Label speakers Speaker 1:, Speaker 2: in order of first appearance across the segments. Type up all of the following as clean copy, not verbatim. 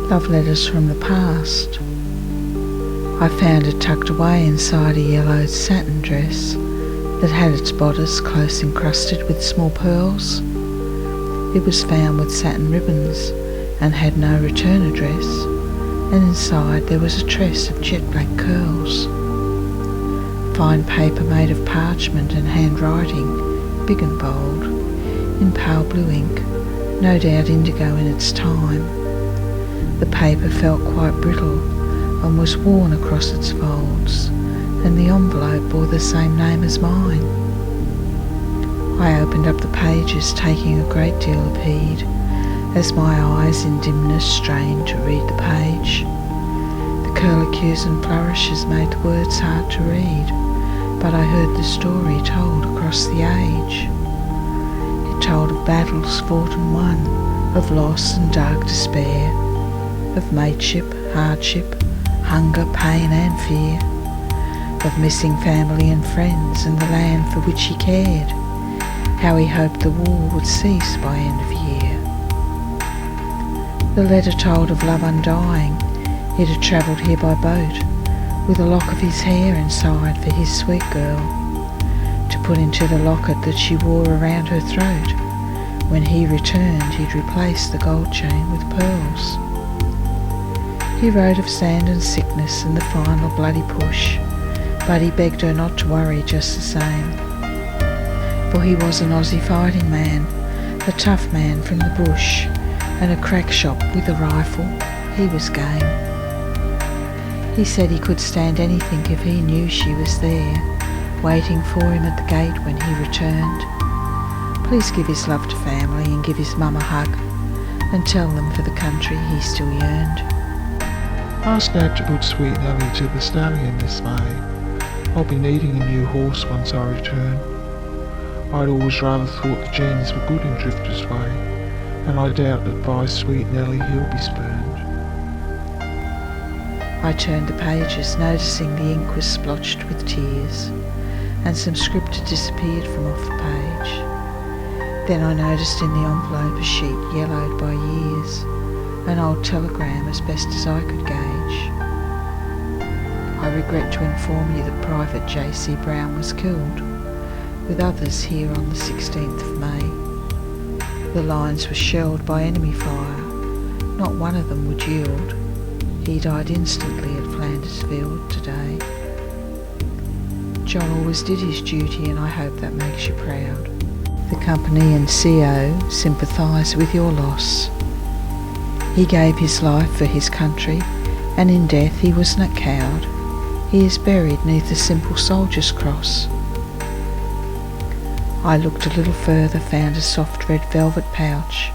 Speaker 1: Love letters from the past. I found it tucked away inside a yellowed satin dress that had its bodice close encrusted with small pearls. It was found with satin ribbons and had no return address, and inside there was a tress of jet black curls. Fine paper made of parchment and handwriting, big and bold, in pale blue ink, no doubt indigo in its time. The paper felt quite brittle and was worn across its folds, and the envelope bore the same name as mine. I opened up the pages, taking a great deal of heed, as my eyes in dimness strained to read the page. The curlicues and flourishes made the words hard to read, but I heard the story told across the age. It told of battles fought and won, of loss and dark despair, of mateship, hardship, hunger, pain and fear, of missing family and friends and the land for which he cared, how he hoped the war would cease by end of year. The letter told of love undying. It had travelled here by boat, with a lock of his hair inside for his sweet girl, to put into the locket that she wore around her throat. When he returned, he'd replace the gold chain with pearls. He wrote of sand and sickness and the final bloody push, but he begged her not to worry just the same. For he was an Aussie fighting man, a tough man from the bush, and a crack shop with a rifle. He was game. He said he could stand anything if he knew she was there, waiting for him at the gate when he returned. Please give his love to family and give his mum a hug, and tell them for the country he still yearned.
Speaker 2: Ask Dad to put Sweet Nellie to the stallion this May. I'll be needing a new horse once I return. I'd always rather thought the genes were good in Drifter's Way, and I doubt that by Sweet Nellie he'll be spurned.
Speaker 1: I turned the pages, noticing the ink was splotched with tears, and some script had disappeared from off the page. Then I noticed in the envelope a sheet yellowed by years, an old telegram as best as I could gauge. I regret to inform you that Private J.C. Brown was killed, with others here on the 16th of May. The lines were shelled by enemy fire. Not one of them would yield. He died instantly at Flanders Field today. John always did his duty, and I hope that makes you proud. The company and CO sympathise with your loss. He gave his life for his country, and in death he was not cowed. He is buried neath a simple soldier's cross. I looked a little further, found a soft red velvet pouch,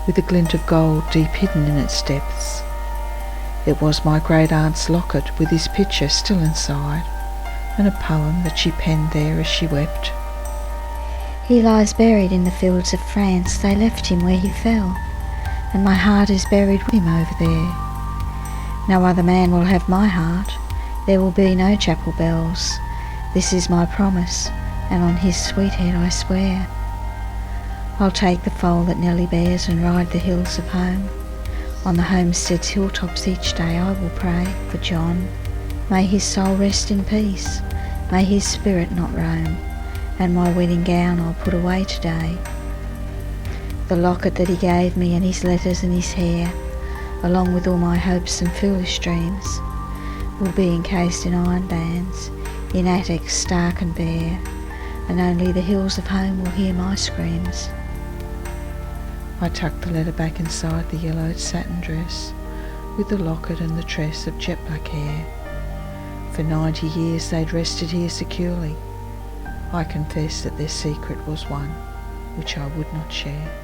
Speaker 1: with a glint of gold deep hidden in its depths. It was my great-aunt's locket, with his picture still inside, and a poem that she penned there as she wept.
Speaker 3: He lies buried in the fields of France, they left him where he fell, and my heart is buried with him over there. No other man will have my heart, there will be no chapel bells. This is my promise, and on his sweet head I swear. I'll take the foal that Nellie bears and ride the hills of home. On the homestead's hilltops each day I will pray for John. May his soul rest in peace, may his spirit not roam, and my wedding gown I'll put away today. The locket that he gave me, and his letters and his hair, along with all my hopes and foolish dreams, will be encased in iron bands, in attics stark and bare, and only the hills of home will hear my screams.
Speaker 1: I tucked the letter back inside the yellowed satin dress, with the locket and the tress of jet black hair. For 90 years they'd rested here securely. I confess that their secret was one which I would not share.